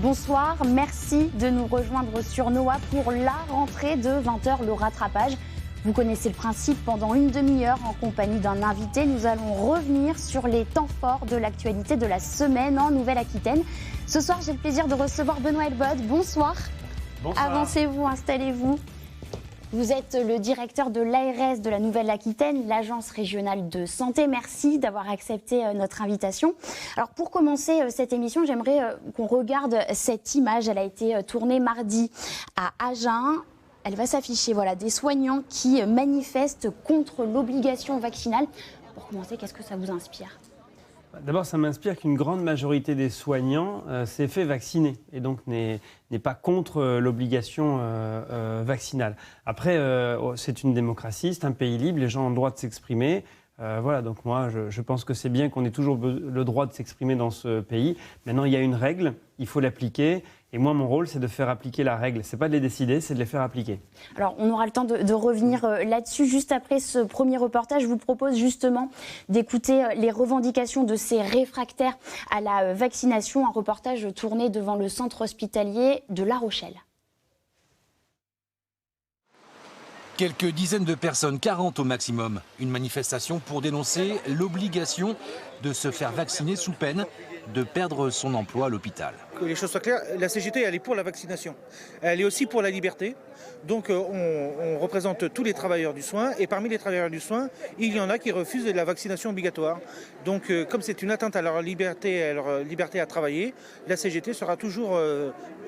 Bonsoir, merci de nous rejoindre sur Noah pour la rentrée de 20h, le rattrapage. Vous connaissez le principe, pendant une demi-heure en compagnie d'un invité, nous allons revenir sur les temps forts de l'actualité de la semaine en Nouvelle-Aquitaine. Ce soir, j'ai le plaisir de recevoir Benoît Elbode. Bonsoir. Bonsoir. Avancez-vous, installez-vous. Vous êtes le directeur de l'ARS de la Nouvelle-Aquitaine, l'Agence régionale de santé. Merci d'avoir accepté notre invitation. Alors pour commencer cette émission, j'aimerais qu'on regarde cette image. Elle a été tournée mardi à Agen. Elle va s'afficher, voilà, des soignants qui manifestent contre l'obligation vaccinale. Pour commencer, qu'est-ce que ça vous inspire ? D'abord, ça m'inspire qu'une grande majorité des soignants s'est fait vacciner et donc n'est pas contre l'obligation vaccinale. Après, c'est une démocratie, c'est un pays libre, les gens ont le droit de s'exprimer. Voilà, donc moi, je pense que c'est bien qu'on ait toujours le droit de s'exprimer dans ce pays. Maintenant, il y a une règle, il faut l'appliquer. Et moi, mon rôle, c'est de faire appliquer la règle. Ce n'est pas de les décider, c'est de les faire appliquer. Alors, on aura le temps de revenir là-dessus. Juste après ce premier reportage, je vous propose justement d'écouter les revendications de ces réfractaires à la vaccination. Un reportage tourné devant le centre hospitalier de La Rochelle. Quelques dizaines de personnes, 40 au maximum. Une manifestation pour dénoncer l'obligation de se faire vacciner sous peine de perdre son emploi à l'hôpital. Que les choses soient claires, la CGT, elle est pour la vaccination. Elle est aussi pour la liberté. Donc on représente tous les travailleurs du soin. Et parmi les travailleurs du soin, il y en a qui refusent la vaccination obligatoire. Donc comme c'est une atteinte à leur liberté à travailler, la CGT sera toujours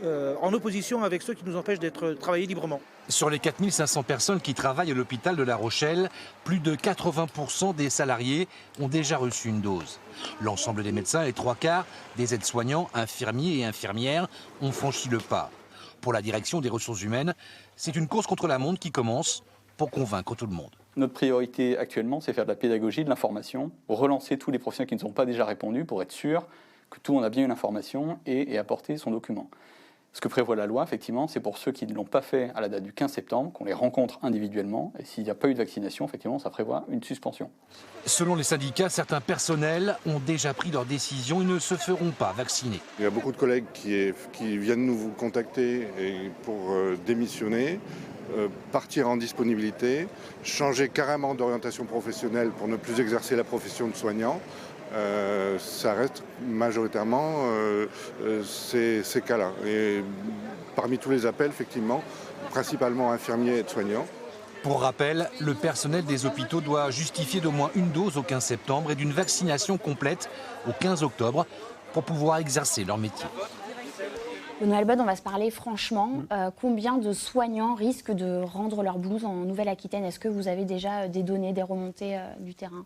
en opposition avec ceux qui nous empêchent d'être travailler librement. Sur les 4500 personnes qui travaillent à l'hôpital de La Rochelle, plus de 80% des salariés ont déjà reçu une dose. L'ensemble des médecins et 3/4 des aides-soignants, infirmiers et infirmières ont franchi le pas. Pour la direction des ressources humaines, c'est une course contre la montre qui commence pour convaincre tout le monde. Notre priorité actuellement, c'est faire de la pédagogie, de l'information, relancer tous les professionnels qui ne sont pas déjà répondus pour être sûr que tout le monde a bien eu l'information et apporter son document. Ce que prévoit la loi, effectivement, c'est pour ceux qui ne l'ont pas fait à la date du 15 septembre, qu'on les rencontre individuellement. Et s'il n'y a pas eu de vaccination, effectivement, ça prévoit une suspension. Selon les syndicats, certains personnels ont déjà pris leur décision. Ils ne se feront pas vacciner. Il y a beaucoup de collègues qui viennent nous contacter pour démissionner, partir en disponibilité, changer carrément d'orientation professionnelle pour ne plus exercer la profession de soignant. Ça reste majoritairement ces cas-là. Et parmi tous les appels, effectivement, principalement infirmiers et soignants. Pour rappel, le personnel des hôpitaux doit justifier d'au moins une dose au 15 septembre et d'une vaccination complète au 15 octobre pour pouvoir exercer leur métier. Benoît Elbode, on va se parler franchement. Combien de soignants risquent de rendre leur blouse en Nouvelle-Aquitaine ? Est-ce que vous avez déjà des données, des remontées du terrain ?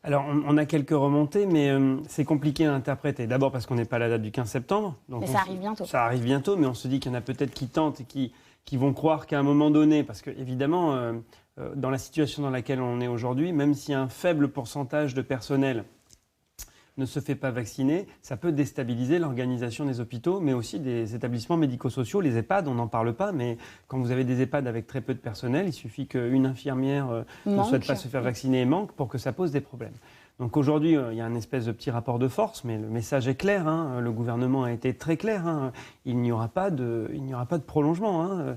Alors, on a quelques remontées, mais c'est compliqué à interpréter. D'abord parce qu'on n'est pas à la date du 15 septembre. Donc mais ça arrive bientôt. Ça arrive bientôt, mais on se dit qu'il y en a peut-être qui tentent et qui vont croire qu'à un moment donné, parce qu'évidemment, dans la situation dans laquelle on est aujourd'hui, même s'il y a un faible pourcentage de personnel ne se fait pas vacciner, ça peut déstabiliser l'organisation des hôpitaux, mais aussi des établissements médico-sociaux, les EHPAD, on n'en parle pas, mais quand vous avez des EHPAD avec très peu de personnel, il suffit qu'une infirmière ne souhaite pas se faire vacciner et manque pour que ça pose des problèmes. Donc aujourd'hui, il y a un espèce de petit rapport de force, mais le message est clair, hein, le gouvernement a été très clair, hein, il n'y aura pas de prolongement, hein,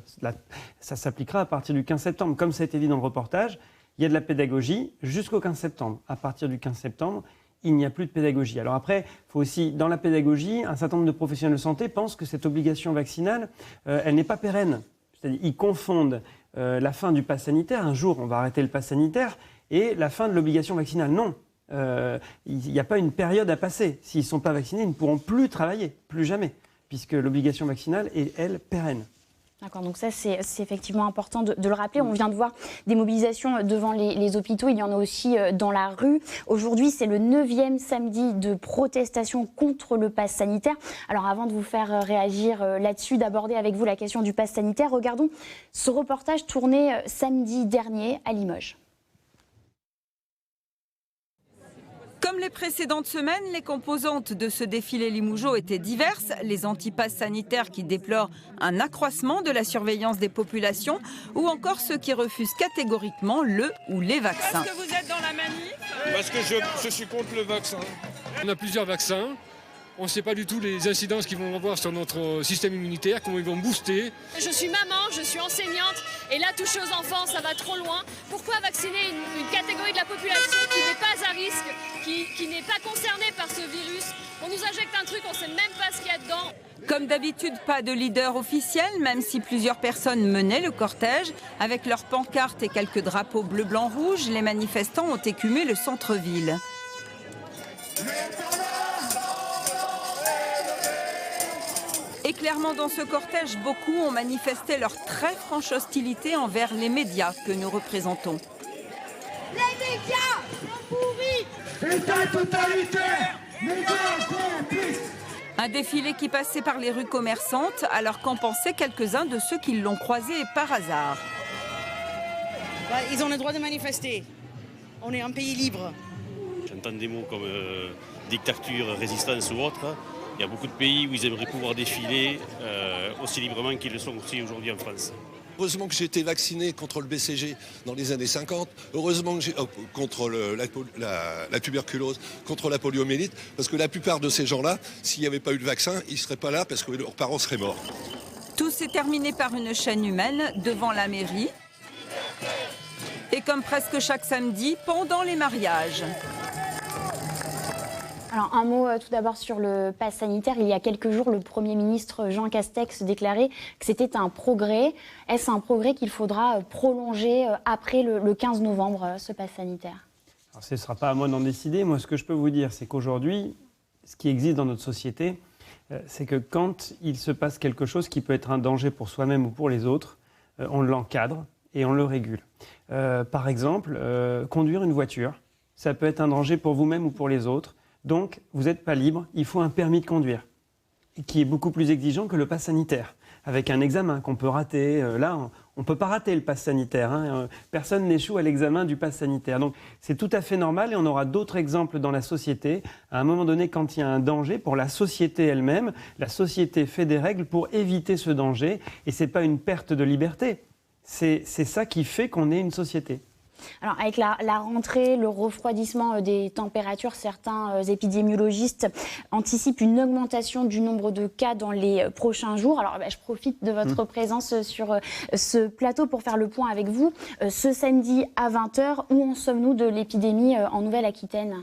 ça s'appliquera à partir du 15 septembre. Comme ça a été dit dans le reportage, il y a de la pédagogie jusqu'au 15 septembre. À partir du 15 septembre, il n'y a plus de pédagogie. Alors après, il faut aussi, dans la pédagogie, un certain nombre de professionnels de santé pensent que cette obligation vaccinale, elle n'est pas pérenne. C'est-à-dire qu'ils confondent la fin du pass sanitaire, un jour on va arrêter le pass sanitaire, et la fin de l'obligation vaccinale. Non, il n'y a pas une période à passer. S'ils ne sont pas vaccinés, ils ne pourront plus travailler, plus jamais, puisque l'obligation vaccinale est, elle, pérenne. D'accord, donc ça c'est effectivement important de le rappeler. On vient de voir des mobilisations devant les hôpitaux, il y en a aussi dans la rue. Aujourd'hui, c'est le 9e samedi de protestation contre le pass sanitaire. Alors avant de vous faire réagir là-dessus, d'aborder avec vous la question du pass sanitaire, regardons ce reportage tourné samedi dernier à Limoges. Comme les précédentes semaines, les composantes de ce défilé limougeot étaient diverses. Les antipasses sanitaires qui déplorent un accroissement de la surveillance des populations ou encore ceux qui refusent catégoriquement le ou les vaccins. Est-ce que vous êtes dans la manif ? Parce que je suis contre le vaccin. On a plusieurs vaccins. On ne sait pas du tout les incidences qu'ils vont avoir sur notre système immunitaire, comment ils vont booster. Je suis maman, je suis enseignante, et là, toucher aux enfants, ça va trop loin. Pourquoi vacciner une catégorie de la population qui n'est pas à risque, qui n'est pas concernée par ce virus? On nous injecte un truc, on ne sait même pas ce qu'il y a dedans. Comme d'habitude, pas de leader officiel, même si plusieurs personnes menaient le cortège. Avec leurs pancartes et quelques drapeaux bleu, blanc, rouge, les manifestants ont écumé le centre-ville. Et clairement, dans ce cortège, beaucoup ont manifesté leur très franche hostilité envers les médias que nous représentons. Les médias sont pourris! État totalitaire! Un défilé qui passait par les rues commerçantes, alors qu'en pensaient quelques-uns de ceux qui l'ont croisé par hasard. Ils ont le droit de manifester. On est un pays libre. J'entends des mots comme dictature, résistance ou autre. Il y a beaucoup de pays où ils aimeraient pouvoir défiler aussi librement qu'ils le sont aussi aujourd'hui en France. Heureusement que j'ai été vacciné contre le BCG dans les années 50. Heureusement que j'ai contre la tuberculose, contre la poliomyélite. Parce que la plupart de ces gens-là, s'il n'y avait pas eu de vaccin, ils ne seraient pas là parce que leurs parents seraient morts. Tout s'est terminé par une chaîne humaine devant la mairie. Et comme presque chaque samedi, pendant les mariages. Alors un mot tout d'abord sur le pass sanitaire. Il y a quelques jours, le Premier ministre Jean Castex déclarait que c'était un progrès. Est-ce un progrès qu'il faudra prolonger après le 15 novembre, ce pass sanitaire? Alors, ce ne sera pas à moi d'en décider. Moi, ce que je peux vous dire, c'est qu'aujourd'hui, ce qui existe dans notre société, c'est que quand il se passe quelque chose qui peut être un danger pour soi-même ou pour les autres, on l'encadre et on le régule. Par exemple, conduire une voiture, ça peut être un danger pour vous-même ou pour les autres. Donc, vous n'êtes pas libre, il faut un permis de conduire, qui est beaucoup plus exigeant que le pass sanitaire, avec un examen qu'on peut rater. Là, on ne peut pas rater le pass sanitaire. Hein. Personne n'échoue à l'examen du pass sanitaire. Donc, c'est tout à fait normal et on aura d'autres exemples dans la société. À un moment donné, quand il y a un danger pour la société elle-même, la société fait des règles pour éviter ce danger. Et ce n'est pas une perte de liberté. C'est ça qui fait qu'on est une société. Alors, avec la rentrée, le refroidissement des températures, certains épidémiologistes anticipent une augmentation du nombre de cas dans les prochains jours. Alors, je profite de votre présence sur ce plateau pour faire le point avec vous. Ce samedi à 20h, où en sommes-nous de l'épidémie en Nouvelle-Aquitaine ?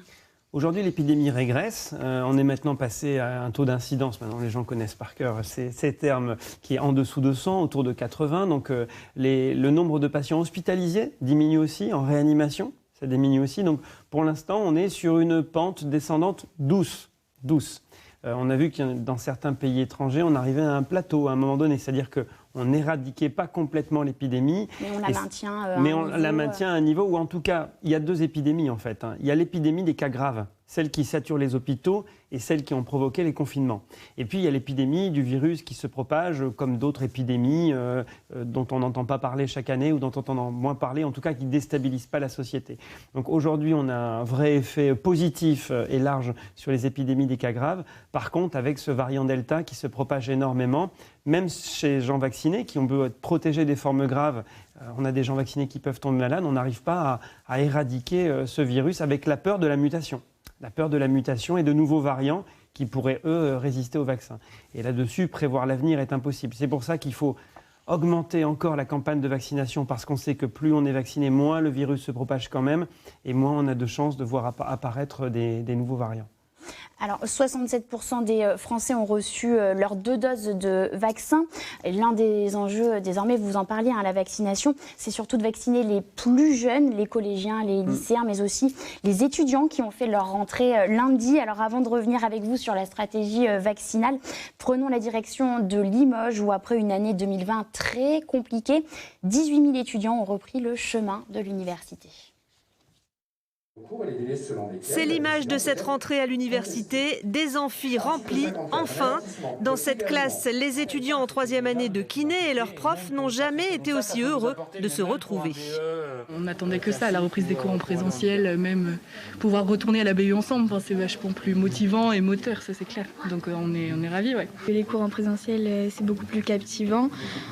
Aujourd'hui, l'épidémie régresse. On est maintenant passé à un taux d'incidence. Maintenant, les gens connaissent par cœur ces termes, qui est en dessous de 100, autour de 80. Donc, le nombre de patients hospitalisés diminue aussi, en réanimation, ça diminue aussi. Donc, pour l'instant, on est sur une pente descendante douce. On a vu que dans certains pays étrangers, on arrivait à un plateau à un moment donné. C'est-à-dire qu'on n'éradiquait pas complètement l'épidémie. Mais on la maintient la maintient à un niveau où, en tout cas, il y a deux épidémies, en fait. Il y a l'épidémie des cas graves, celle qui sature les hôpitaux et celles qui ont provoqué les confinements. Et puis, il y a l'épidémie du virus qui se propage, comme d'autres épidémies dont on n'entend pas parler chaque année ou dont on entend moins parler, en tout cas qui ne déstabilisent pas la société. Donc aujourd'hui, on a un vrai effet positif et large sur les épidémies des cas graves. Par contre, avec ce variant Delta qui se propage énormément, même chez les gens vaccinés qui ont besoin d'être protégés des formes graves, on a des gens vaccinés qui peuvent tomber malades, on n'arrive pas à éradiquer ce virus avec la peur de la mutation. La peur de la mutation et de nouveaux variants qui pourraient, eux, résister au vaccin. Et là-dessus, prévoir l'avenir est impossible. C'est pour ça qu'il faut augmenter encore la campagne de vaccination parce qu'on sait que plus on est vacciné, moins le virus se propage quand même et moins on a de chances de voir apparaître des nouveaux variants. Alors, 67% des Français ont reçu leurs 2 doses de vaccin. L'un des enjeux, désormais, vous en parliez, la vaccination, c'est surtout de vacciner les plus jeunes, les collégiens, les lycéens, mais aussi les étudiants qui ont fait leur rentrée lundi. Alors, avant de revenir avec vous sur la stratégie vaccinale, prenons la direction de Limoges, où après une année 2020 très compliquée, 18 000 étudiants ont repris le chemin de l'université. C'est l'image de cette rentrée à l'université, des amphis remplis, enfin. Dans cette classe, les étudiants en 3e année de kiné et leurs profs n'ont jamais été aussi heureux de se retrouver. On n'attendait que ça, la reprise des cours en présentiel, même pouvoir retourner à la BU ensemble, c'est vachement plus motivant et moteur, ça c'est clair. Donc on est ravis, ouais. Les cours en présentiel, c'est beaucoup plus captivant,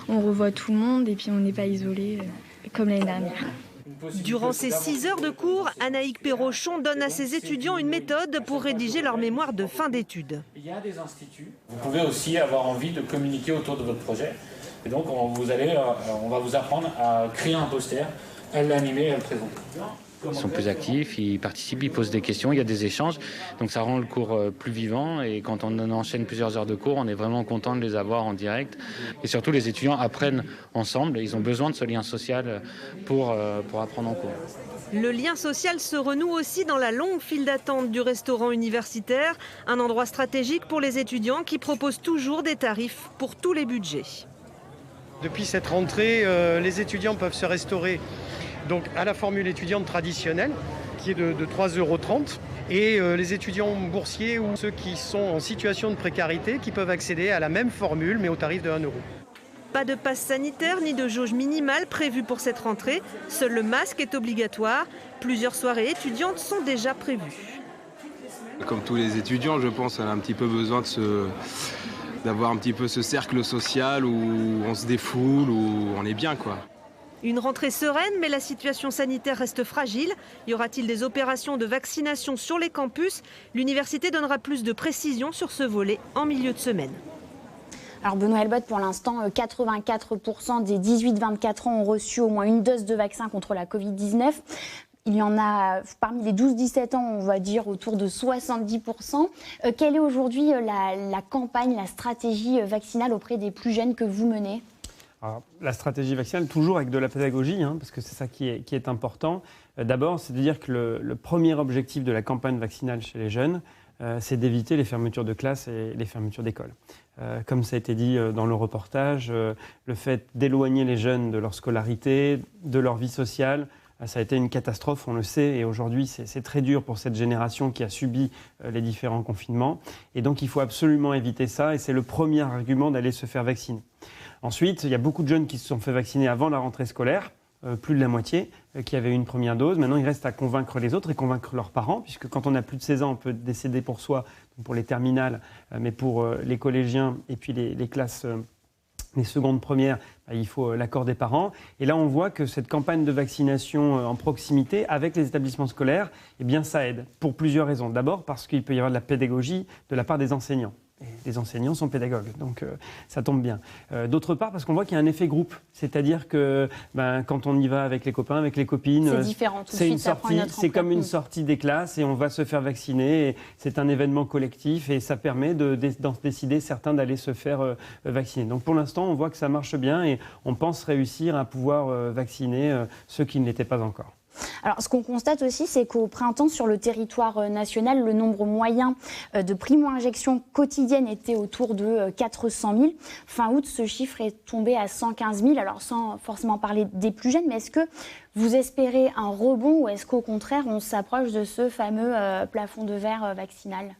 on revoit tout le monde et puis on n'est pas isolé comme l'année dernière. Durant ces 6 heures de cours, Anaïque Perrochon donne à ses étudiants une méthode pour rédiger leur mémoire de fin d'études. Il y a des instituts. Vous pouvez aussi avoir envie de communiquer autour de votre projet. Et donc, on va vous apprendre à créer un poster, à l'animer et à le présenter. Ils sont plus actifs, ils participent, ils posent des questions, il y a des échanges. Donc ça rend le cours plus vivant. Et quand on enchaîne plusieurs heures de cours, on est vraiment content de les avoir en direct. Et surtout, les étudiants apprennent ensemble. Ils ont besoin de ce lien social pour apprendre en cours. Le lien social se renoue aussi dans la longue file d'attente du restaurant universitaire, un endroit stratégique pour les étudiants qui propose toujours des tarifs pour tous les budgets. Depuis cette rentrée, les étudiants peuvent se restaurer donc à la formule étudiante traditionnelle, qui est de 3,30 €, et les étudiants boursiers ou ceux qui sont en situation de précarité qui peuvent accéder à la même formule, mais au tarif de 1 €. Pas de passe sanitaire ni de jauge minimale prévue pour cette rentrée. Seul le masque est obligatoire. Plusieurs soirées étudiantes sont déjà prévues. Comme tous les étudiants, je pense qu'on a un petit peu besoin d'avoir un petit peu ce cercle social où on se défoule, où on est bien, quoi. Une rentrée sereine, mais la situation sanitaire reste fragile. Y aura-t-il des opérations de vaccination sur les campus? L'université donnera plus de précisions sur ce volet en milieu de semaine. Alors Benoît Helbot, pour l'instant, 84% des 18-24 ans ont reçu au moins une dose de vaccin contre la Covid-19. Il y en a, parmi les 12-17 ans, on va dire autour de 70%. Quelle est aujourd'hui la campagne, la stratégie vaccinale auprès des plus jeunes que vous menez ? Alors, la stratégie vaccinale, toujours avec de la pédagogie, parce que c'est ça qui est important. D'abord, c'est de dire que le premier objectif de la campagne vaccinale chez les jeunes, c'est d'éviter les fermetures de classes et les fermetures d'écoles. Comme ça a été dit dans le reportage, le fait d'éloigner les jeunes de leur scolarité, de leur vie sociale, ça a été une catastrophe, on le sait, et aujourd'hui c'est très dur pour cette génération qui a subi les différents confinements. Et donc il faut absolument éviter ça, et c'est le premier argument d'aller se faire vacciner. Ensuite, il y a beaucoup de jeunes qui se sont fait vacciner avant la rentrée scolaire, plus de la moitié, qui avaient une première dose. Maintenant, il reste à convaincre les autres et convaincre leurs parents, puisque quand on a plus de 16 ans, on peut décéder pour soi, pour les terminales, mais pour les collégiens et puis les classes, les secondes premières, il faut l'accord des parents. Et là, on voit que cette campagne de vaccination en proximité avec les établissements scolaires, eh bien, ça aide pour plusieurs raisons. D'abord, parce qu'il peut y avoir de la pédagogie de la part des enseignants. Et les enseignants sont pédagogues, donc ça tombe bien. D'autre part, parce qu'on voit qu'il y a un effet groupe, c'est-à-dire que quand on y va avec les copains, avec les copines, c'est différent. C'est une sortie, c'est comme une sortie des classes et on va se faire vacciner. Et c'est un événement collectif et ça permet d'en décider certains d'aller se faire vacciner. Donc pour l'instant, on voit que ça marche bien et on pense réussir à pouvoir vacciner ceux qui ne l'étaient pas encore. Alors, ce qu'on constate aussi, c'est qu'au printemps, sur le territoire national, le nombre moyen de primo-injections quotidiennes était autour de 400 000. Fin août, ce chiffre est tombé à 115 000. Alors, sans forcément parler des plus jeunes, mais est-ce que vous espérez un rebond ou est-ce qu'au contraire, on s'approche de ce fameux plafond de verre vaccinal ?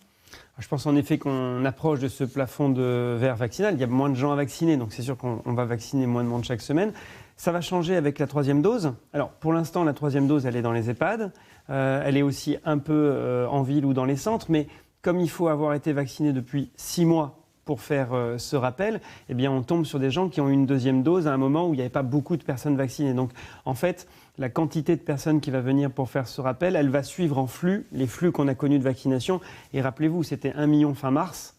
Je pense en effet qu'on approche de ce plafond de verre vaccinal. Il y a moins de gens à vacciner, donc c'est sûr qu'on va vacciner moins de monde chaque semaine. Ça va changer avec la 3e dose. Alors, pour l'instant, la 3e dose, elle est dans les EHPAD. Elle est aussi un peu en ville ou dans les centres. Mais comme il faut avoir été vacciné depuis 6 mois pour faire ce rappel, eh bien, on tombe sur des gens qui ont eu une 2e dose à un moment où il n'y avait pas beaucoup de personnes vaccinées. Donc, en fait, la quantité de personnes qui va venir pour faire ce rappel, elle va suivre en flux, les flux qu'on a connus de vaccination. Et rappelez-vous, c'était 1 million fin mars.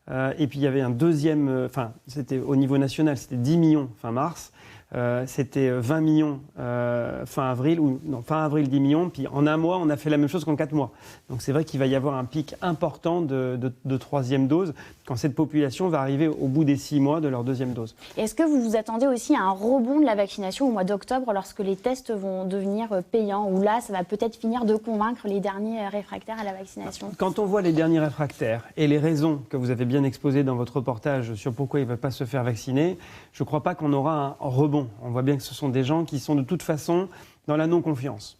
Et puis, il y avait un deuxième... c'était au niveau national, c'était 10 millions fin mars. C'était 20 millions fin avril, fin avril 10 millions, puis en un mois on a fait la même chose qu'en 4 mois. Donc c'est vrai qu'il va y avoir un pic important de 3e dose quand cette population va arriver au bout des 6 mois de leur 2e dose. Est-ce que vous vous attendez aussi à un rebond de la vaccination au mois d'octobre lorsque les tests vont devenir payants, ou là ça va peut-être finir de convaincre les derniers réfractaires à la vaccination ? Quand on voit les derniers réfractaires et les raisons que vous avez bien exposées dans votre reportage sur pourquoi ils ne veulent pas se faire vacciner, je ne crois pas qu'on aura un rebond. On voit bien que ce sont des gens qui sont de toute façon dans la non-confiance.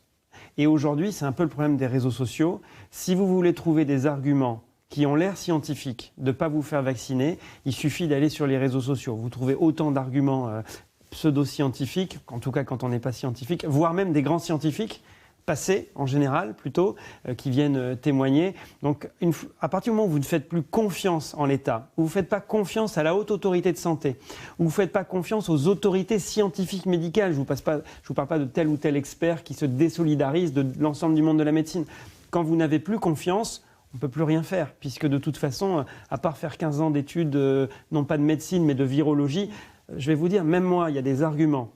Et aujourd'hui, c'est un peu le problème des réseaux sociaux. Si vous voulez trouver des arguments qui ont l'air scientifiques de ne pas vous faire vacciner, il suffit d'aller sur les réseaux sociaux. Vous trouvez autant d'arguments pseudo-scientifiques, en tout cas quand on n'est pas scientifique, voire même des grands scientifiques, passés, en général, plutôt, qui viennent témoigner. Donc, à partir du moment où vous ne faites plus confiance en l'État, où vous ne faites pas confiance à la haute autorité de santé, où vous ne faites pas confiance aux autorités scientifiques médicales, je ne vous parle pas de tel ou tel expert qui se désolidarise de l'ensemble du monde de la médecine. Quand vous n'avez plus confiance, on ne peut plus rien faire, puisque de toute façon, à part faire 15 ans d'études, non pas de médecine, mais de virologie, je vais vous dire, même moi, il y a des arguments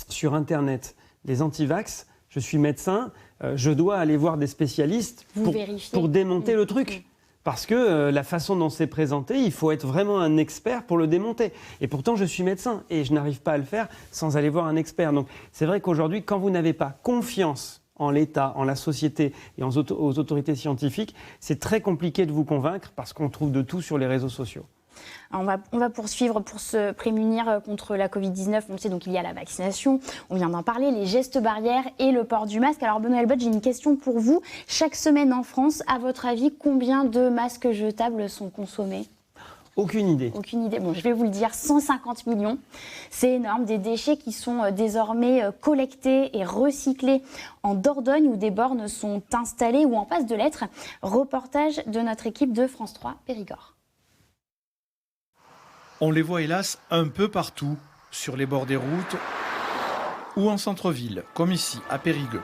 sur Internet, des anti-vax. Je suis médecin, je dois aller voir des spécialistes pour démonter le truc. Parce que la façon dont c'est présenté, il faut être vraiment un expert pour le démonter. Et pourtant, je suis médecin et je n'arrive pas à le faire sans aller voir un expert. Donc c'est vrai qu'aujourd'hui, quand vous n'avez pas confiance en l'État, en la société et aux autorités scientifiques, c'est très compliqué de vous convaincre parce qu'on trouve de tout sur les réseaux sociaux. Alors on va poursuivre pour se prémunir contre la Covid-19. On le sait, donc il y a la vaccination, on vient d'en parler, les gestes barrières et le port du masque. Alors Benoît Elbott, j'ai une question pour vous. Chaque semaine en France, à votre avis, combien de masques jetables sont consommés ? Aucune idée. Aucune idée. Bon, je vais vous le dire, 150 millions. C'est énorme. Des déchets qui sont désormais collectés et recyclés en Dordogne où des bornes sont installées ou en passe de l'être. Reportage de notre équipe de France 3 Périgord. On les voit hélas un peu partout, sur les bords des routes ou en centre-ville, comme ici, à Périgueux.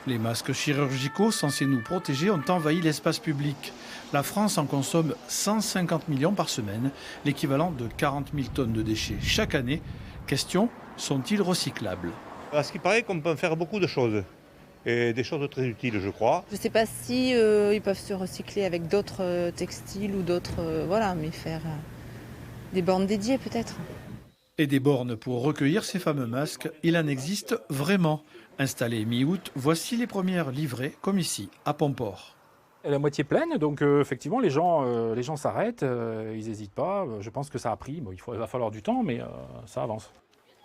Les masques chirurgicaux censés nous protéger ont envahi l'espace public. La France en consomme 150 millions par semaine, l'équivalent de 40 000 tonnes de déchets chaque année. Question, sont-ils recyclables ? À ce qui paraît qu'on peut en faire beaucoup de choses, et des choses très utiles, je crois. Je ne sais pas si ils peuvent se recycler avec d'autres textiles ou d'autres... voilà, mais faire des bornes dédiées peut-être. Et des bornes pour recueillir ces fameux masques, il en existe vraiment. Installées mi-août, voici les premières livrées, comme ici, à Pomport. Elle est à moitié pleine, donc effectivement les gens s'arrêtent, ils n'hésitent pas. Je pense que ça a pris, bon, il va falloir du temps, mais ça avance.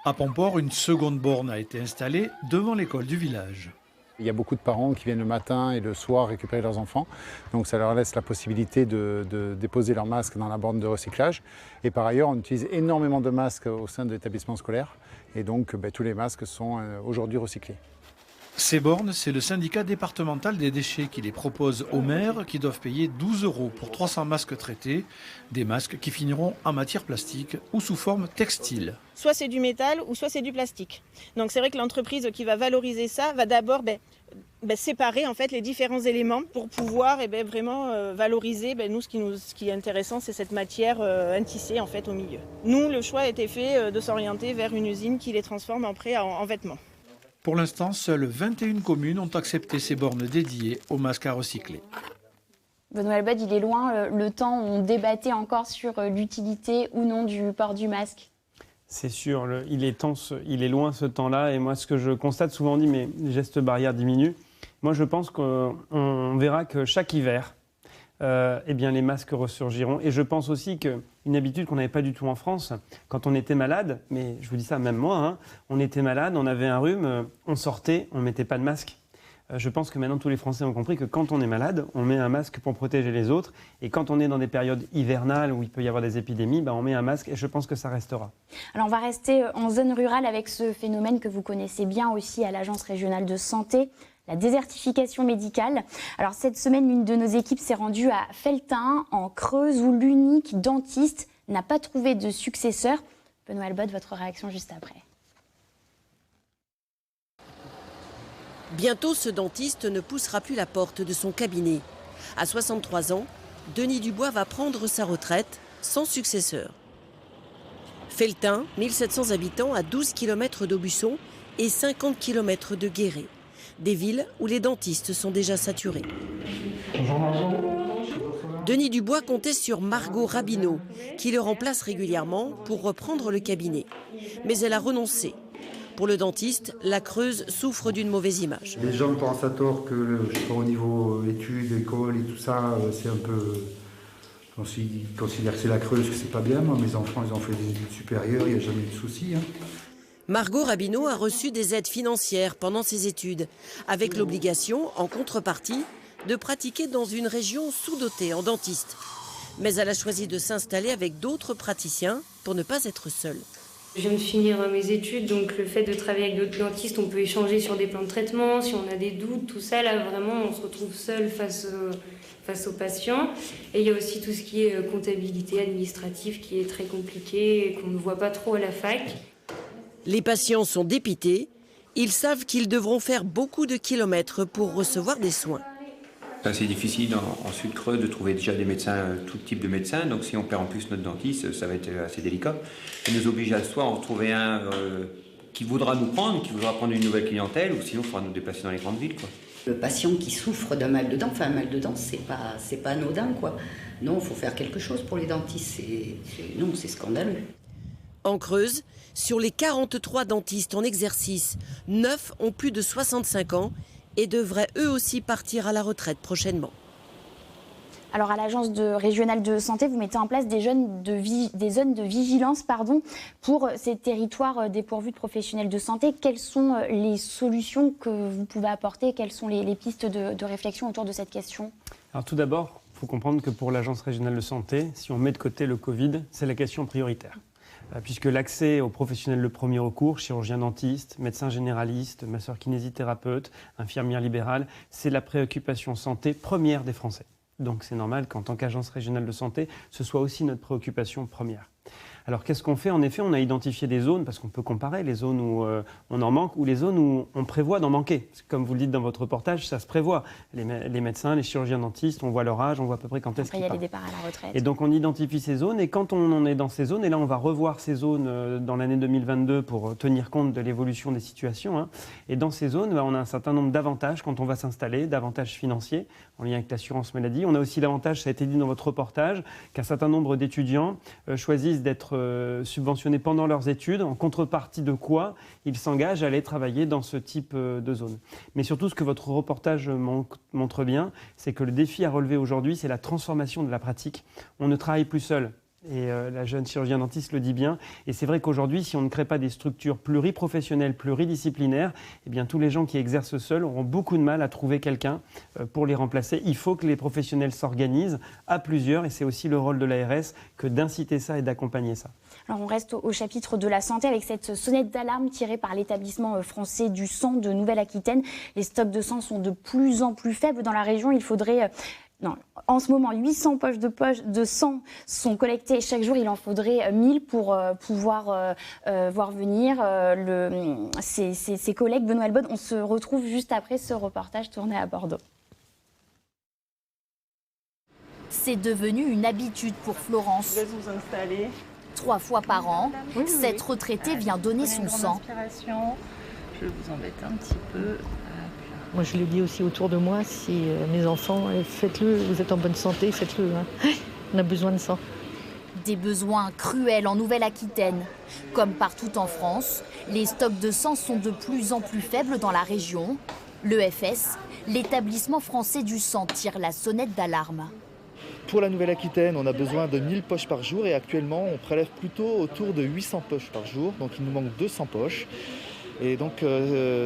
À Pomport, une seconde borne a été installée devant l'école du village. Il y a beaucoup de parents qui viennent le matin et le soir récupérer leurs enfants. Donc ça leur laisse la possibilité de déposer leurs masques dans la borne de recyclage. Et par ailleurs, on utilise énormément de masques au sein de l'établissement scolaire. Et donc tous les masques sont aujourd'hui recyclés. Ces bornes, c'est le syndicat départemental des déchets qui les propose aux maires qui doivent payer 12 € pour 300 masques traités. Des masques qui finiront en matière plastique ou sous forme textile. Soit c'est du métal ou soit c'est du plastique. Donc c'est vrai que l'entreprise qui va valoriser ça va d'abord séparer en fait les différents éléments pour pouvoir vraiment valoriser. Nous, ce qui est intéressant, c'est cette matière intissée en fait au milieu. Nous, le choix a été fait de s'orienter vers une usine qui les transforme après en vêtements. Pour l'instant, seules 21 communes ont accepté ces bornes dédiées aux masques à recycler. Benoît Elbott, il est loin le temps où on débattait encore sur l'utilité ou non du port du masque. C'est sûr, il est loin ce temps-là. Et moi, ce que je constate souvent, on dit mais les gestes barrières diminuent. Moi, je pense qu'on verra que chaque hiver, les masques ressurgiront. Et je pense aussi qu'une habitude qu'on n'avait pas du tout en France, quand on était malade, mais je vous dis ça même moi, on était malade, on avait un rhume, on sortait, on ne mettait pas de masque. Je pense que maintenant tous les Français ont compris que quand on est malade, on met un masque pour protéger les autres. Et quand on est dans des périodes hivernales où il peut y avoir des épidémies, on met un masque et je pense que ça restera. Alors on va rester en zone rurale avec ce phénomène que vous connaissez bien aussi à l'Agence régionale de santé, la désertification médicale. Alors cette semaine, l'une de nos équipes s'est rendue à Felletin, en Creuse, où l'unique dentiste n'a pas trouvé de successeur. Benoît Elbott, votre réaction juste après. Bientôt, ce dentiste ne poussera plus la porte de son cabinet. À 63 ans, Denis Dubois va prendre sa retraite sans successeur. Felletin, 1700 habitants à 12 km d'Aubusson et 50 km de Guéret. Des villes où les dentistes sont déjà saturés. Denis Dubois comptait sur Margot Rabineau, qui le remplace régulièrement pour reprendre le cabinet. Mais elle a renoncé. Pour le dentiste, la Creuse souffre d'une mauvaise image. Les gens pensent à tort que au niveau études, école et tout ça, c'est un peu... Ils considèrent que c'est la Creuse, que c'est pas bien. Moi, mes enfants, ils ont fait des études supérieures, il n'y a jamais eu de souci. Margot Rabineau a reçu des aides financières pendant ses études, avec l'obligation, en contrepartie, de pratiquer dans une région sous-dotée en dentistes. Mais elle a choisi de s'installer avec d'autres praticiens pour ne pas être seule. Je viens de finir mes études, donc le fait de travailler avec d'autres dentistes, on peut échanger sur des plans de traitement, si on a des doutes, tout ça, là vraiment on se retrouve seul face aux patients. Et il y a aussi tout ce qui est comptabilité administrative qui est très compliqué et qu'on ne voit pas trop à la fac. Les patients sont dépités, ils savent qu'ils devront faire beaucoup de kilomètres pour recevoir des soins. C'est assez difficile en Sud-Creux de trouver déjà des médecins, tout type de médecins, donc si on perd en plus notre dentiste, ça va être assez délicat. Ça nous oblige à soit en retrouver un qui voudra nous prendre, qui voudra prendre une nouvelle clientèle, ou sinon il faudra nous déplacer dans les grandes villes, quoi. Le patient qui souffre d'un mal de dents, enfin un mal de dents, c'est pas anodin, quoi. Non, il faut faire quelque chose pour les dentistes, non, c'est scandaleux. En Creuse, sur les 43 dentistes en exercice, 9 ont plus de 65 ans et devraient eux aussi partir à la retraite prochainement. Alors à l'agence régionale de santé, vous mettez en place des zones de vigilance pour ces territoires dépourvus de professionnels de santé. Quelles sont les solutions que vous pouvez apporter? Quelles sont les pistes de réflexion autour de cette question? Alors tout d'abord, il faut comprendre que pour l'agence régionale de santé, si on met de côté le Covid, c'est la question prioritaire. Puisque l'accès aux professionnels de premier recours, chirurgiens dentistes, médecins généralistes, masseurs kinésithérapeutes, infirmières libérales, c'est la préoccupation santé première des Français. Donc c'est normal qu'en tant qu'agence régionale de santé, ce soit aussi notre préoccupation première. Alors qu'est-ce qu'on fait? En effet, on a identifié des zones, parce qu'on peut comparer les zones où on en manque ou les zones où on prévoit d'en manquer. Comme vous le dites dans votre reportage, ça se prévoit. Les médecins, les chirurgiens dentistes, on voit leur âge, on voit à peu près quand est-ce qu'ils partent. Après, il y a les départs à la retraite. Et donc on identifie ces zones, et quand on en est dans ces zones, et là on va revoir ces zones dans l'année 2022 pour tenir compte de l'évolution des situations. Et dans ces zones, on a un certain nombre d'avantages quand on va s'installer, d'avantages financiers en lien avec l'assurance maladie. On a aussi l'avantage, ça a été dit dans votre reportage, qu'un certain nombre d'étudiants choisissent d'être subventionnés pendant leurs études, en contrepartie de quoi ils s'engagent à aller travailler dans ce type de zone. Mais surtout, ce que votre reportage montre bien, c'est que le défi à relever aujourd'hui, c'est la transformation de la pratique. On ne travaille plus seul. Et la jeune chirurgien dentiste le dit bien. Et c'est vrai qu'aujourd'hui, si on ne crée pas des structures pluriprofessionnelles, pluridisciplinaires, eh bien, tous les gens qui exercent seuls auront beaucoup de mal à trouver quelqu'un pour les remplacer. Il faut que les professionnels s'organisent à plusieurs, et c'est aussi le rôle de l'ARS que d'inciter ça et d'accompagner ça. Alors on reste au chapitre de la santé avec cette sonnette d'alarme tirée par l'établissement français du sang de Nouvelle-Aquitaine. Les stocks de sang sont de plus en plus faibles dans la région. Il faudrait... en ce moment, 800 poches de sang sont collectées chaque jour. Il en faudrait 1000 pour pouvoir voir venir ses collègues. Benoît Elbode, on se retrouve juste après ce reportage tourné à Bordeaux. C'est devenu une habitude pour Florence. Je vais vous installer. 3 fois par an, cette retraitée vient donner son sang. Je vais vous embêter un petit peu. Moi, je le dis aussi autour de moi, si mes enfants, faites-le, vous êtes en bonne santé, faites-le. On a besoin de sang. Des besoins cruels en Nouvelle-Aquitaine. Comme partout en France, les stocks de sang sont de plus en plus faibles dans la région. L'EFS, l'établissement français du sang, tire la sonnette d'alarme. Pour la Nouvelle-Aquitaine, on a besoin de 1000 poches par jour et actuellement, on prélève plutôt autour de 800 poches par jour. Donc il nous manque 200 poches. Et donc,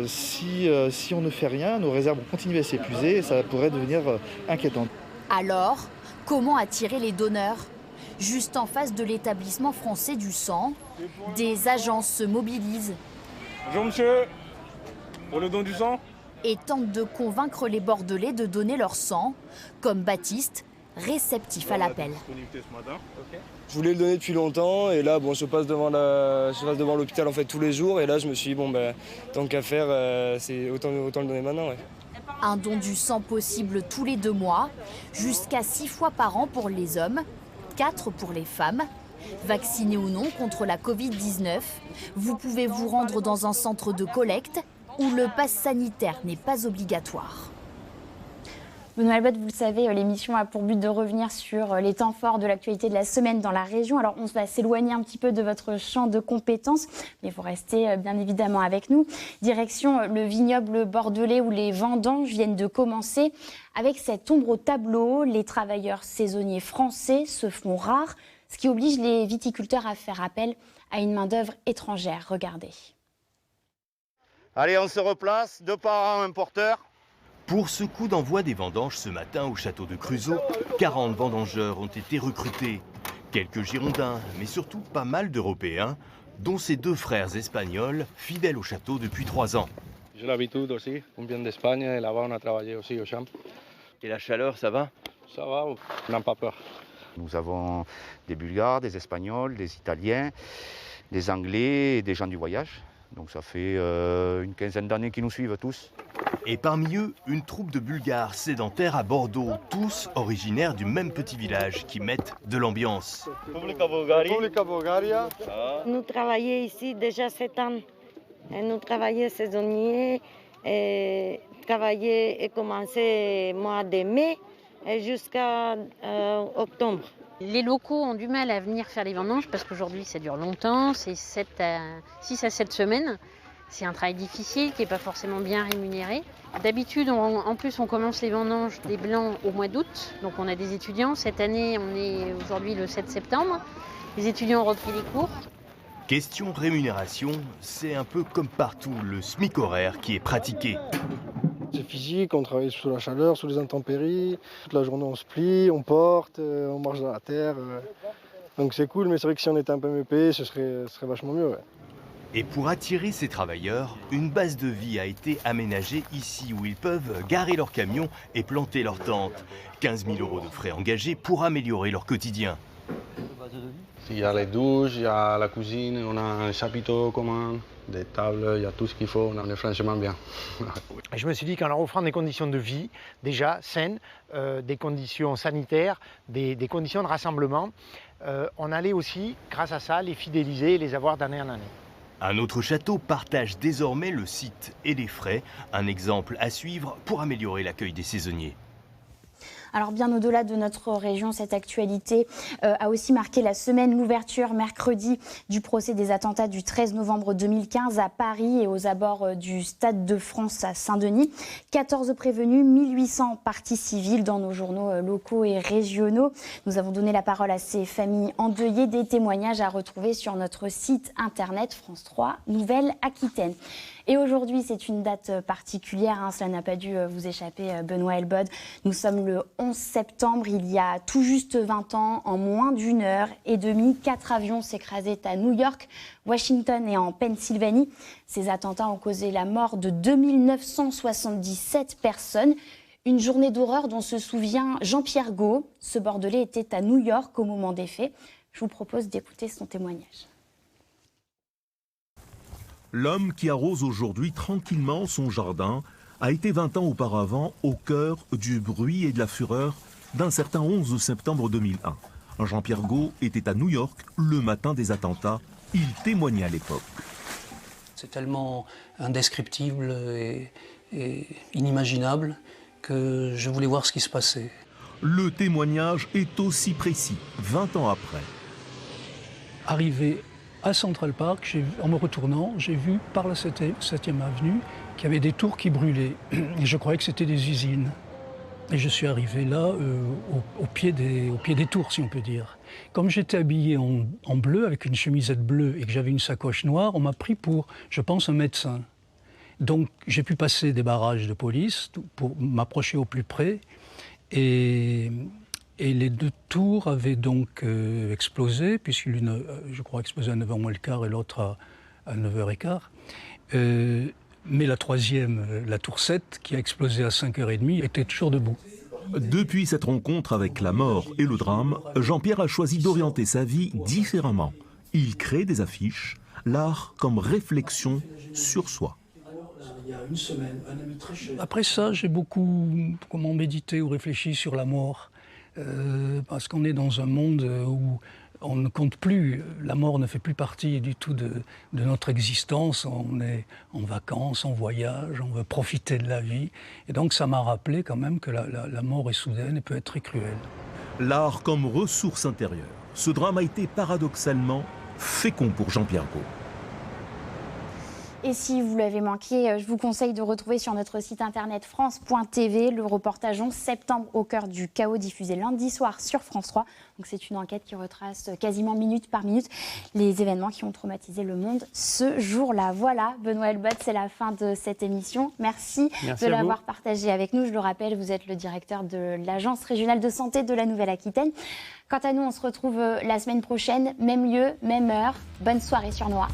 si on ne fait rien, nos réserves vont continuer à s'épuiser et ça pourrait devenir inquiétant. Alors, comment attirer les donneurs? Juste en face de l'établissement français du sang, des agences se mobilisent. Bonjour monsieur, pour le don du sang? Et tentent de convaincre les Bordelais de donner leur sang, comme Baptiste, réceptif à l'appel. Je voulais le donner depuis longtemps et là je passe devant l'hôpital en fait tous les jours et là je me suis dit tant qu'à faire c'est autant le donner maintenant. Ouais. Un don du sang possible tous les 2 mois, jusqu'à 6 fois par an pour les hommes, 4 pour les femmes. Vaccinés ou non contre la Covid-19, vous pouvez vous rendre dans un centre de collecte où le pass sanitaire n'est pas obligatoire. Benoît Elbode, vous le savez, l'émission a pour but de revenir sur les temps forts de l'actualité de la semaine dans la région. Alors, on va s'éloigner un petit peu de votre champ de compétences, mais vous restez bien évidemment avec nous. Direction le vignoble bordelais où les vendanges viennent de commencer. Avec cette ombre au tableau, les travailleurs saisonniers français se font rares, ce qui oblige les viticulteurs à faire appel à une main-d'œuvre étrangère. Regardez. Allez, on se replace, 2 par an, un porteur. Pour ce coup d'envoi des vendanges ce matin au château de Creusot, 40 vendangeurs ont été recrutés. Quelques Girondins, mais surtout pas mal d'Européens, dont ses 2 frères espagnols, fidèles au château depuis 3 ans. J'ai l'habitude aussi, on vient d'Espagne et là-bas on a travaillé aussi au champ. Et la chaleur, ça va? Ça va, on n'a pas peur. Nous avons des Bulgares, des Espagnols, des Italiens, des Anglais et des gens du voyage. Donc ça fait une quinzaine d'années qu'ils nous suivent tous. Et parmi eux, une troupe de Bulgares sédentaires à Bordeaux, tous originaires du même petit village, qui mettent de l'ambiance. Nous travaillons ici déjà 7 ans. Et nous travaillons saisonniers, et travailler et commencer mois de mai jusqu'à octobre. Les locaux ont du mal à venir faire les vendanges parce qu'aujourd'hui ça dure longtemps, c'est 6 à 7 semaines. C'est un travail difficile qui n'est pas forcément bien rémunéré. D'habitude, en plus, on commence les vendanges des blancs au mois d'août. Donc on a des étudiants. Cette année, on est aujourd'hui le 7 septembre. Les étudiants ont repris les cours. Question rémunération, c'est un peu comme partout le SMIC horaire qui est pratiqué. C'est physique, on travaille sous la chaleur, sous les intempéries. Toute la journée on se plie, on porte, on marche dans la terre. Donc c'est cool, mais c'est vrai que si on était un peu mieux payé, ce serait vachement mieux. Ouais. Et pour attirer ces travailleurs, une base de vie a été aménagée ici où ils peuvent garer leurs camions et planter leurs tentes. 15 000 € de frais engagés pour améliorer leur quotidien. Il y a les douches, il y a la cuisine, on a un chapiteau commun, des tables, il y a tout ce qu'il faut, on est franchement bien. Et je me suis dit qu'en leur offrant des conditions de vie déjà saines, des conditions sanitaires, des conditions de rassemblement, on allait aussi, grâce à ça, les fidéliser et les avoir d'année en année. Un autre château partage désormais le site et les frais, un exemple à suivre pour améliorer l'accueil des saisonniers. Alors bien au-delà de notre région, cette actualité a aussi marqué la semaine, l'ouverture mercredi du procès des attentats du 13 novembre 2015 à Paris et aux abords du Stade de France à Saint-Denis. 14 prévenus, 1800 parties civiles dans nos journaux locaux et régionaux. Nous avons donné la parole à ces familles endeuillées, des témoignages à retrouver sur notre site internet France 3 Nouvelle-Aquitaine. Et aujourd'hui, c'est une date particulière, cela n'a pas dû vous échapper, Benoît Elbod. Nous sommes le 11 septembre, il y a tout juste 20 ans, en moins d'une heure et demie, 4 avions s'écrasaient à New York, Washington et en Pennsylvanie. Ces attentats ont causé la mort de 2977 personnes. Une journée d'horreur dont se souvient Jean-Pierre Gault. Ce Bordelais était à New York au moment des faits. Je vous propose d'écouter son témoignage. L'homme qui arrose aujourd'hui tranquillement son jardin a été 20 ans auparavant au cœur du bruit et de la fureur d'un certain 11 septembre 2001. Jean-Pierre Gault était à New York le matin des attentats. Il témoignait à l'époque. C'est tellement indescriptible et inimaginable que je voulais voir ce qui se passait. Le témoignage est aussi précis, 20 ans après. Arrivé à Central Park, en me retournant, j'ai vu par la 7e avenue qu'il y avait des tours qui brûlaient. Et je croyais que c'était des usines. Et je suis arrivé là, au pied des tours, si on peut dire. Comme j'étais habillé en bleu, avec une chemisette bleue, et que j'avais une sacoche noire, on m'a pris pour, je pense, un médecin. Donc j'ai pu passer des barrages de police pour m'approcher au plus près. Et les 2 tours avaient donc explosé, puisqu'une, je crois, explosé à 9h moins le quart et l'autre à 9h15. Mais la 3e, la tour 7, qui a explosé à 5h30, était toujours debout. Depuis cette rencontre avec la mort et le drame, Jean-Pierre a choisi d'orienter sa vie différemment. Il crée des affiches, l'art comme réflexion sur soi. Il y a une semaine, un ami très cher. Après ça, j'ai beaucoup médité ou réfléchi sur la mort. Parce qu'on est dans un monde où on ne compte plus, la mort ne fait plus partie du tout de notre existence, on est en vacances, en voyage, on veut profiter de la vie. Et donc ça m'a rappelé quand même que la mort est soudaine et peut être très cruelle. L'art comme ressource intérieure. Ce drame a été paradoxalement fécond pour Jean-Pierre Gault. Et si vous l'avez manqué, je vous conseille de retrouver sur notre site internet France.tv le reportage 11 septembre au cœur du chaos diffusé lundi soir sur France 3. Donc c'est une enquête qui retrace quasiment minute par minute les événements qui ont traumatisé le monde ce jour-là. Voilà, Benoît Elbot, c'est la fin de cette émission. Merci de l'avoir partagé avec nous. Je le rappelle, vous êtes le directeur de l'Agence régionale de santé de la Nouvelle-Aquitaine. Quant à nous, on se retrouve la semaine prochaine, même lieu, même heure. Bonne soirée sur Noix.